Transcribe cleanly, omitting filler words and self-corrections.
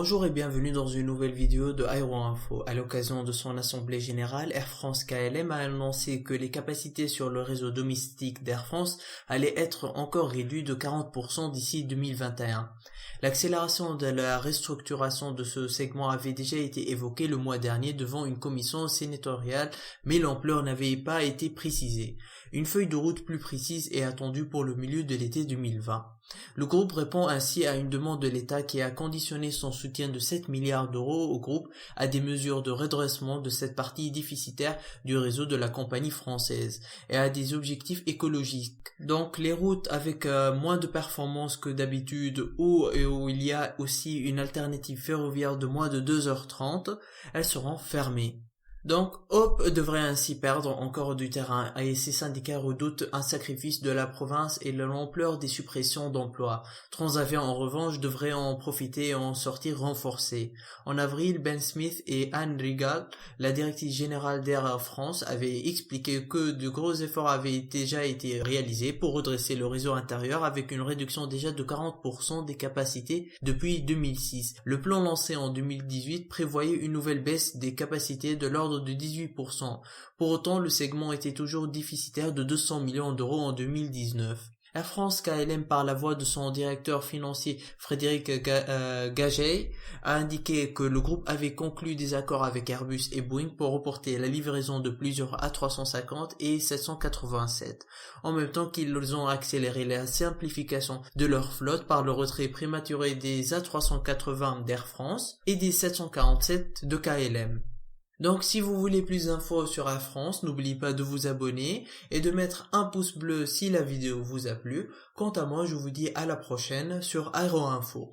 Bonjour et bienvenue dans une nouvelle vidéo de Aero Info. À l'occasion de son assemblée générale, Air France KLM a annoncé que les capacités sur le réseau domestique d'Air France allaient être encore réduites de 40% d'ici 2021. L'accélération de la restructuration de ce segment avait déjà été évoquée le mois dernier devant une commission sénatoriale, mais l'ampleur n'avait pas été précisée. Une feuille de route plus précise est attendue pour le milieu de l'été 2020. Le groupe répond ainsi à une demande de l'État qui a conditionné son soutien de 7 milliards d'euros au groupe à des mesures de redressement de cette partie déficitaire du réseau de la compagnie française et à des objectifs écologiques. Donc les routes avec moins de performance que d'habitude ou où il y a aussi une alternative ferroviaire de moins de 2h30, elles seront fermées. Donc, Hop devrait ainsi perdre encore du terrain et ses syndicats redoutent un sacrifice de la province et l'ampleur des suppressions d'emplois. Transavia en revanche devrait en profiter et en sortir renforcé. En avril, Ben Smith et Anne Rigaud, la directrice générale d'Air France, avaient expliqué que de gros efforts avaient déjà été réalisés pour redresser le réseau intérieur avec une réduction déjà de 40% des capacités depuis 2006. Le plan lancé en 2018 prévoyait une nouvelle baisse des capacités de l'ordre de 18%. Pour autant, le segment était toujours déficitaire de 200 millions d'euros en 2019. Air France KLM, par la voix de son directeur financier Frédéric Gagey, a indiqué que le groupe avait conclu des accords avec Airbus et Boeing pour reporter la livraison de plusieurs A350 et 787, en même temps qu'ils ont accéléré la simplification de leur flotte par le retrait prématuré des A380 d'Air France et des 747 de KLM. Donc si vous voulez plus d'infos sur Air France, n'oubliez pas de vous abonner et de mettre un pouce bleu si la vidéo vous a plu. Quant à moi, je vous dis à la prochaine sur Aero Info.